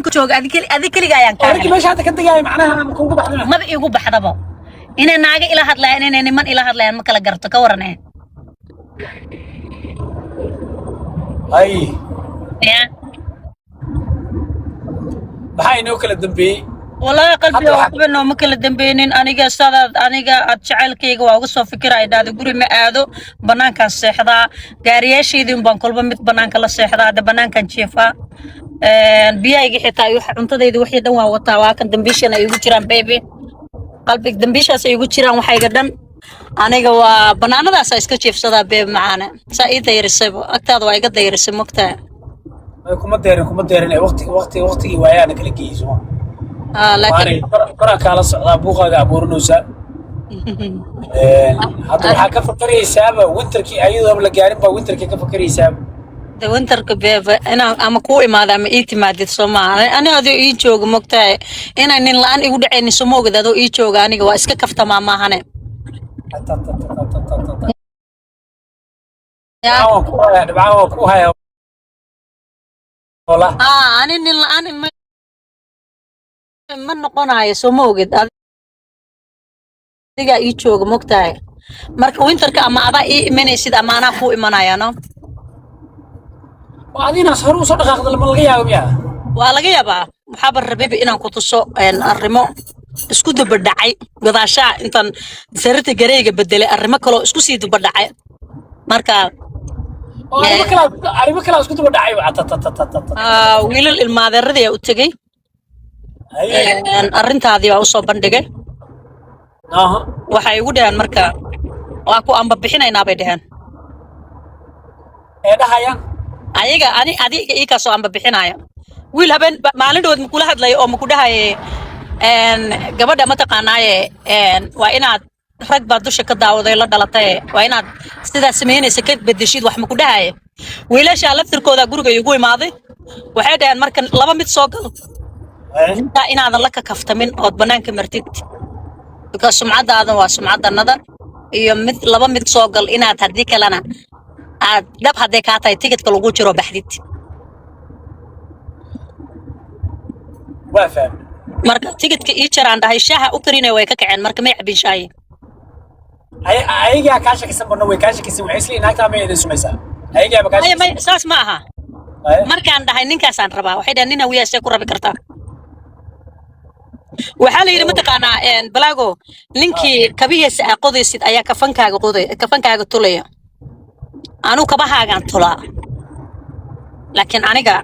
كشوج هذه كل جايان كان أركي ماشي هذا كده جاي معناها ممكن كوب حدنا ما بيجوا بحضبه إن ناقة إلى هاد لا إن من إلى هاد لا ما كلا جرت كورناه أي يا بحاي نوكل الدنبي والله قلبي وحب إنه ممكن الدنبينين أنا جا استاذ أنا جا أتشعل كيك وأقصى فكرة إذا ذكوري ما أدو بنان كان صحدا قاريش يدين بنقول بمت بنان كلا صحدا هذا بنان كان شيفا بيا يجي حتى يروح أنت ذي وحيد دوا وطاوا كان دنبيش أنا يقول شران بيبي قلبك دنبيش هسه يقول شران وحي قدام أنا جا بنان هذا سايسك شيف صدا بيب معانا سايد يرسب أكتر وايد يرسب مقطع كم ديرين وقتي ويا أنا كل جيز لكن برا كلا صعدا بوقا عبورنوسا هذا حكى فكري حساب وينتركي أيضا ولا جارين وينتركي كفكري حساب ده وينتر كبيب أنا أما كوي ما دام إيتي ما ديت سما أنا هذا إيجوج مقطع أنا نلان يقول عيني سموج ده دو إيجوج أنا جوا إسك كفت ماما هنا يا بعاو كوها والله أنا نلان من نقنا يسموج ده diga ii jooga mogtahay marka winterka ama ada ii imanaysid ama anaa ku imanayano وأدينا صاروا صدق أخذ الملقية وياه waa laga yaabaa waxaaba rabay inaan ku tuso arrimo isku daba dhacay gadaashaa intaan sararta gareega bedelay arrimo kale oo isku sii daba dhacay marka arrimo kale isku daba dhacay wiilal ilmaadeeradii u tagay arrintaadii baa u soo bandhigay waxay igu dhaheen marka waa ku amba bixinaynaa bay dhaheen dhahayaan ayaga adiga ii kaasoo amba bixinaya wiil habeen maalindhood ma kula hadlayo oo ma ku dhahaye gabadha ma taqaanaaye waa inaad rag baa dusha ka daawaday la dhalatay waa inaad sidaas samaynaysa ka bedeshid wax ma ku dhahaye wiilasha laftirkooda guriga igu imaaday waxay dhaheen marka laba mid soo gal intaa inaadan la ka kaftamin ood banaanka martid because sumcadaadan waa sumcadanada iyo mid laba mid soo gal inaad haddii kalena aad dhab hadday kaa tahay tigidka lagu jiro baxdid waa faham marka tigidka ii jaraan dhahay shaaha u karinay way ka kaceen marka may cabin shaahi ayagaa kaa shakisan barno way kaa shakisan waxay isla inaagtaa may idin sumaysaa ayagaa ba kaa shakisan saas ma aha markaan dhahay ninkaasaan rabaa waxay dhahan nin hawiyaasee ku rabi kartaa waxaa la yidhi mataqaanaa balaago ninkii kabihiisa aa qodaysid ayaa kafankaaga tulaya anuu kabahaagaan tulaa laakiin aniga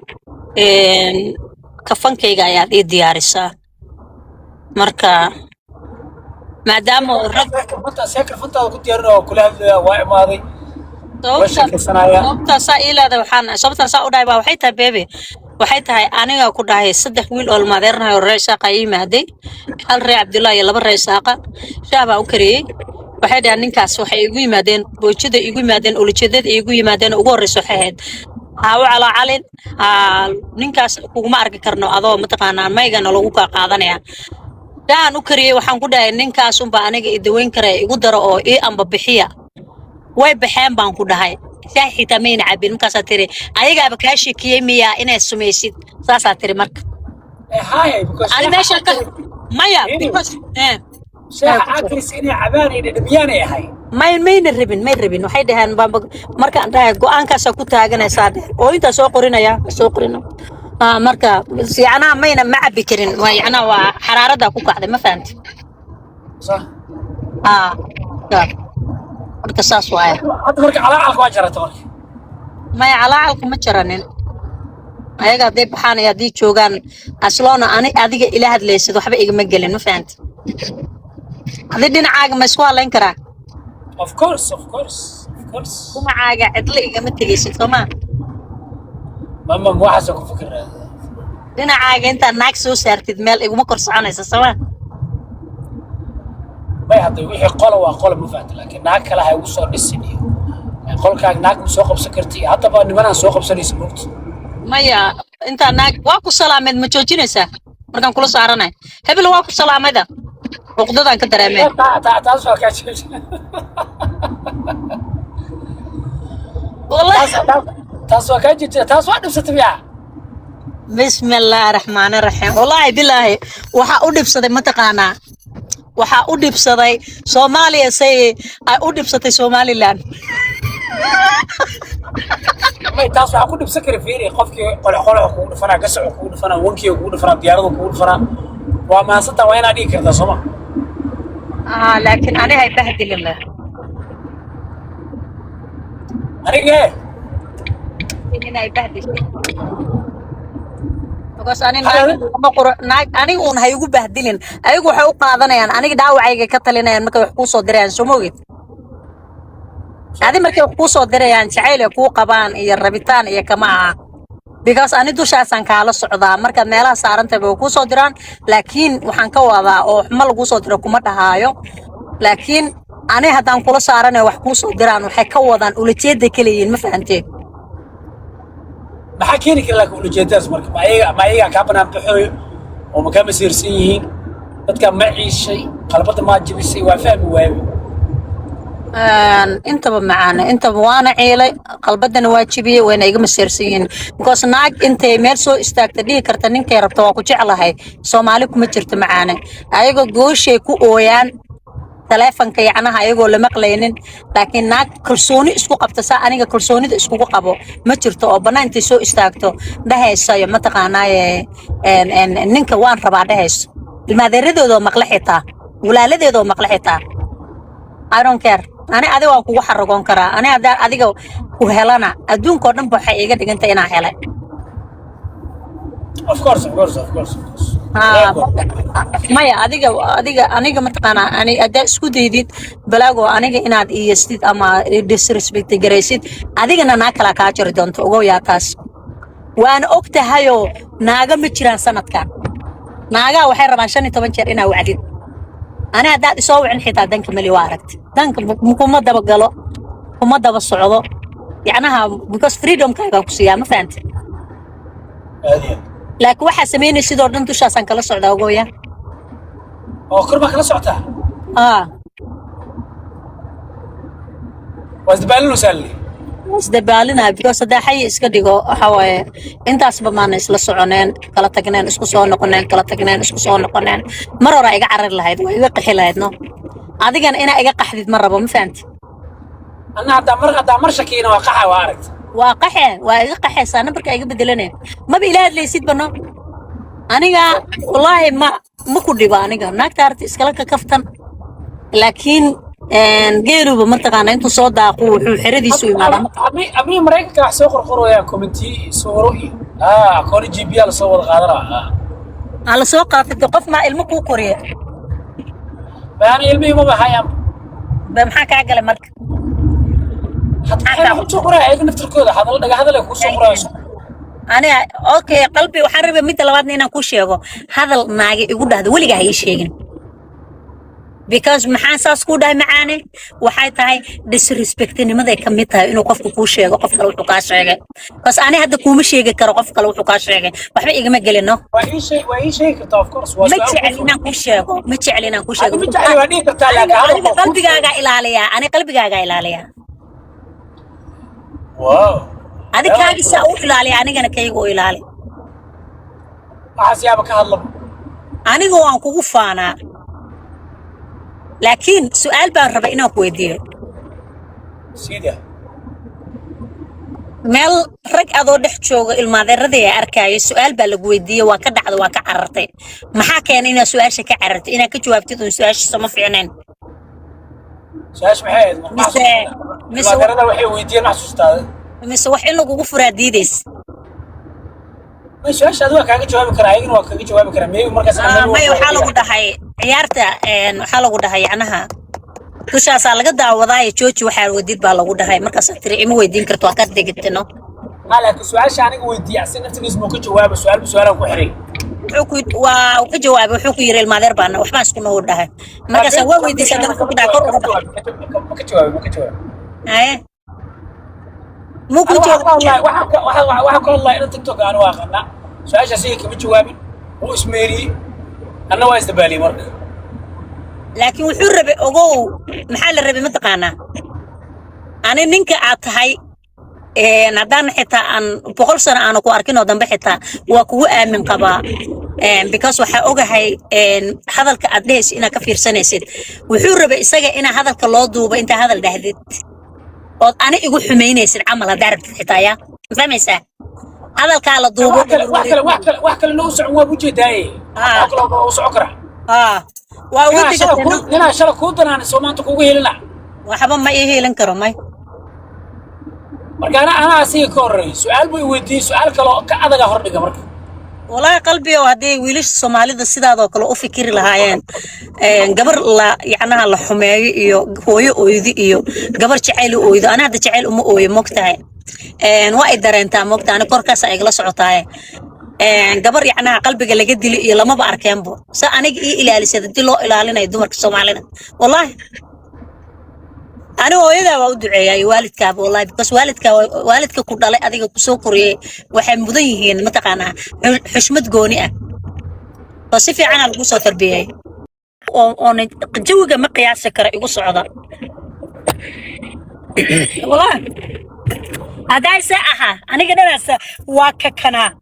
kafankayga ayaad ii diyaarisaa marka maadaama seekarfantaada ku diyaarin oo kula hadlaya waa imaaday sababtaasaa ii leedahay waxaan sababtaan saa u dhahay baa waxay tahay beebe waxay tahay aniga ku dhahay 3 wiil oo ilmaadeernahay oo reer saaqa ii yimaaday hal reer cabdullaahi iyo 2 reer saaqa shaah baan u kariyey waxay dhahaan ninkaas waxay igu yimaadeen boojada igu yimaadeen ulijeedada igu yimaadeen ugu horreysa waxay ahayd haawo calaa calin ninkaas kuguma arki karno adoo mataqaanaa maygana lagu kaa qaadanaya daan u kariyey waxaan ku dhahay ninkaas unbaa aniga idaweyn kara igu daro oo ii amba bixiya way baxeen baan ku dhahay shaahi xitaa mayna cabin markaasaa tiri ayagaaba kaa shekiyey miyaa inaad sumaysid saasaa tiri marka ani meesha ka maya شيخ عاكرس إني عباني دبياني هاي may rabin waxay dhahaan markaan dhahay go'aankaas ku taaganaysaa oo inta soo qorinaya marka fiicnaa mayna ma cabi karin waa waa xaraarada ku kacday ma fahanti صح marka saas waay hadda marka calaalka waa jarata marka may calaalka ma jaranin ayaga hadday baxaan iyo haddii joogaan asloona adiga ila hadlaysid waxba igama gelin ma fahanti هذا دين عاق ما يسوى لين كرا. Of course. وما عاق عدلي قمت تجيس ثما. ماما مو حاسة كفكر. دين عاق أنت ناكسو سرت دمال وما كرس عنه سوا. ما يحضر ويحي قلا مفاد لكن ناك كلا هيوصل للسنية. قل كاك ناك مسوق بسكرتي حتى بقى نبنا نسوق بسني سموت. ما يا أنت ناك واقو سلام من متوجينسا. مركان كل سعرنا. هبل واقو سلام هذا. وقدران كدرامي تعال سؤال كاش والله تاسوا كاجي تاسوا نفس تبيع بسم الله الرحمن الرحيم والله بالله وحا أدبسدي متقانا وحا أدبسدي سوماليا سي أدبسدي سومالي لان ما يتاس waxaa ku dhibsan kara fiiri qofkii qolxola ku dhufana gasac ku dhufana wankii ku dhufana diyaaradu ku dhufana waa maasanta waa inaad dhigi kartaa Soomaa لكن أنا هاي بهدل الله aniga أنا هاي بهدل because أنا ناق أنا ون هيجو بهدلين أيجو حقوق قاضنا يعني أنا دعوة عيجي كتلنا يعني مكان حقوق صدري يعني شو موجود هذه مكان حقوق صدري يعني شعيل حقوق قبان الربيطان يا كمان because أنا دوش أصلا كعلى الصعدة مركز ميلا صارن تبغى حقوق صدران لكن وحنكوا هذا أو حمل حقوق صدر كم تهايو لكن أنا هذا كل صارن وحقوق صدران وحكوا هذا ولتيد كلين ما فهمتي maxaa keeni kara laakiin ujeedadaas marka ma ayaga ka banaan baxooyo oo ma ka masiirsan yihiin dadka ma ciishay qalbada ma jibisay waa fahmi waayo انت معانا انت وانا عيلي قلبدنا واجبيه وين ايغا مسيرسين because naag intay meel soo istaagta dhigi karta ninkay rabto waa ku jeclahay Soomaali kuma jirto macaana ayaga gooshay ku ooyaan telefonka yacnaha ayagoo la maqlaynin laakiin naag kalsooni isku qabta saa aniga kalsoonida isku qabo ma jirto oo banaantii soo istaagto dhahaysayo ma taqaanaaye ninka waan rabaa dhahayso ilmaadeeradooda maqla xitaa walaaladeeda maqla xitaa I don't care أنا أدي وأكو حرقون كرا أنا أدي ku helana adduunka oo dhan waxay iga dhigantay inaan helay of course maya adiga aniga mataqaana ani adaa isku daydid balaago aniga inaad iyastid ama disrespect garaysid adigana naa kala kaa jiri doonto uga yaa taas waan ogtahayo naaga ma jiraan sanadkan naaga waxay rabaan 15 jeer inaa wacdid ana hadaad isoo wicin xitaa danka mali waa aragti danka kuma daba galo kuma daba socdo yacnaha because freedom kaaga ku siiyaa ma fahanti laakiin waxa sameynay sidoo dhan dushaasan kala socdaa ogooya oo kurba kala soctaa wasdabaalina because hadaa xay iska dhigo waxa waaye intaasba maana isla soconeen kala tagneen isku soo noqoneen kala tagneen isku soo noqoneen mar hore iga carar lahayd waa iga qixi lahayd no adigana inaa iga qaxdid ma rabo ma fahanti أنا هذا مر شكينا وقحة وارد وقحة وقحة سنة بركة يجيب بدلنا ما بيلاقي لي سيد بنا أنا والله ما كل ربا أنا نكتر إسكالك كفتن لكن غيره بمنطقة أنا أنتو صودا وحردي سوي معنا أمي مريك راح سوق القروة يا كومنتي صوروي كوني جي بي على صور غادرة على سوق في التوقف مع المكو كوريا يعني علمي ما بحيام بمحاك عقل مرك حتى صورة عيد نفتركوده هذا لك صورة أنا أوكي قلبي وحرب مثل لوادني أنا كوشيغو هذا ناقي يقول هذا ولي قاعد يشيغن because maxaan saas ku dhahay macaane waxay tahay disrespectnimada ka mid tahay inuu qofku ku sheego qof kale wuxuu ka sheegay bas ani hadda kuma sheegi karo qof kale wuxuu ka sheegay waxba igama gelino waa ii sheeg kartaa of course ma jeclina ku sheego ma jeclina ku sheego ma jeclina waa dhigi kartaa laakiin qalbigaaga ilaaliya ani qalbigaaga ilaaliya wow adikaaga saa u ilaaliya anigana kayga u ilaali waxaas yaaba ka hadlo aniga waan kugu faanaa لكن سؤال بان ربا إنه كويديو سيدا ميل رك أدو دحجوغ المادر ردي أركاي سؤال بان لكويديو وكدع دو وكا عررتي محا كان إنا سؤال شكا عررتي إنا كجوابتي دون سؤال شسما فعنين سؤال محايد المادر ردي وحي ويديو نحسوس تاده وحين لكو غفرا ديديس ما سؤال أدوها كاكا جوابي كرايين وكاكا جوابي كرامي ومركز مايو حالو دحاي ciyaarta waxa lagu dhahay anaha tushaas laga daawaday jooji waxa wadid baa lagu dhahay markaas tiri ima weydiin karto ka degtino halka su'aasha aniga weydiiyay naftigiis ma ka jawaabo su'aal ku xiray wuxuu waa ka jawaabay wuxuu ku yiri ilmaadeer baan waxba isku noo dhahay markaas waa weydiisay dadku ku dhaco ma ka jawaabo mu ku jawaabo waxa ka Allah inta TikTok aan waaqana su'aasha si kama jawaabin oo ismeeri أنا وايد بالي مرة لكن وحور ربي أجو محل الربي متقانا أنا نينك عطهاي haddaan xitaa aan 100 sano aanu ku arkin oo dambe xitaa waa kugu aamin qabaa because waxa ogahay hadalka aad dhehaysid inaad ka fiirsanaysid wuxuu rabay isaga ina hadalka loo duubo inta hadal dhahdid oo ani igu xumeynaysid camal hadda rabtid xitaa yaa fahmaysaa hadalka la duubo wax kale noo socon waa bujeedaaye wax kale oo socon kara waa wadi ina shala ku danaan Soomaanta kugu helina waxba ma ii heelin karo may marka ana asiga ka horeey su'aal buu weydiiyay su'aal kale oo ka adaga hor dhiga marka والله قلبي وهدي ويلش الصومالي ده سيدا ذوك لو أفكر لهاين قبر لا يعني الله حماي إيو هوي أويدي إيو قبر شعيل أويدي أنا هذا شعيل أم أوي مقتاع وايد درين تا مقتاع أنا كوركاس أجلس عطاي قبر يعني قلبي قال جدي لي لما بعركان بو أنا إلى لسيد لو إلى لنا يدمر الصومالينا والله أنا هويدا وأدعي والدك والله بس والدك كل الله أديك كسوكري وحمديهين متقنا حشمت جونية بس في عنا القصة تربية وأنا جوجا مقياس سكر يقص عذا والله هذا ساعة أنا كده ناس واككنا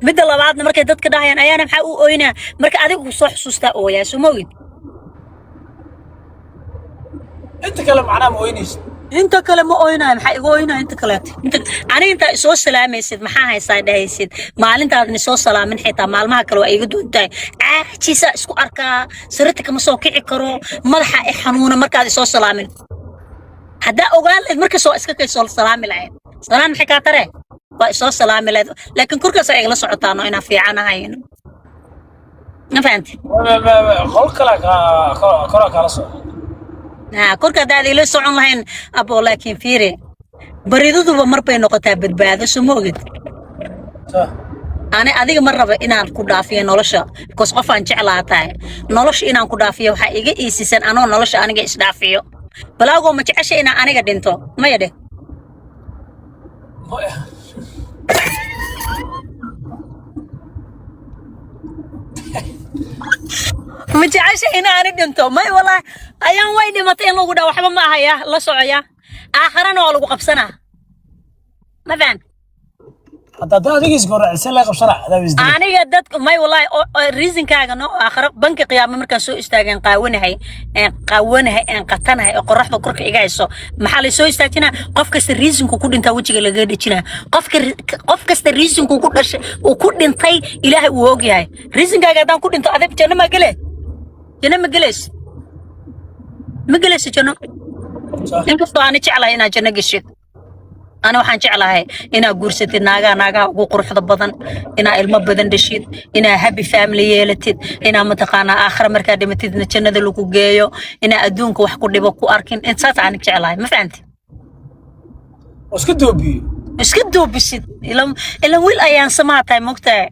مد الله بعدنا مركز دتك ده يعني أنا محقق أوينا مركز أديك صح سوستا أويا سموين انت كلام معناه ما وينيس انت كلام اوينا maxay igu oyna inta kale ani inta soo salaamaysid maxaa haysaa dhahaysid maalintaadni soo salaamin xitaa maalmaha kale waa iga duuntay aajisa isku arkaa sirta kama soo kici karo madaxa ay xanuuna markaad soo salaamin hada ogaan leed marka soo iska kay soo salaami lahayd salaam maxay ka tare waa soo salaami lahayd laakiin kurkaas ay la socotaan oo ina fiicanahayn ma fahanti qol kala soo كورك هذا اللي سعون لهن أبو لكن فيري بريدو بمربي نقطة بدبادة سموجد أنا أديك مرة إنا كودافية نولشة كوس قفان جعلاتها نولش إنا كودافية وحقيقة إيسيسن أنا نولش أنا جيش دافية بلا أقول ما تعيش أنا قدينتو ما يده ما تعيش أنا قدينتو ما والله أيام وايد ما تين لو قدا وحبا ما هيا لا سعيا آخرنا ولا قبسنا ما فهم حتى ده دقيس قرع السنة قبسنا هذا بيزدي أنا قدت ما والله الريزن كأنه آخر بنك قيام مركز سوء استاجن قاونه هي قطنا هي قرح بكرك إجازة محل سوء استاجنا قف الريزن كوكود أنت وجهك لقيت شنا قف الريزن كوكود أنت إله ووجهه ريزن كأنه كود أنت أذب جنا ما جلس مجلس جنا إنك أنا تعلى هنا جنا قشيت أنا وحن تعلى هنا قرصة ناقة وقرح ضبطن هنا المبدن دشيت هنا هابي فاميلي يلتد هنا متقانا آخر مركز متدنا جنا ذلوك جايو هنا أدونك وحكوا لي بكو أركن أنت سات عنك تعلى ما فهمت وش كدوبي بس إلا ويل أيام سمعتها مقطع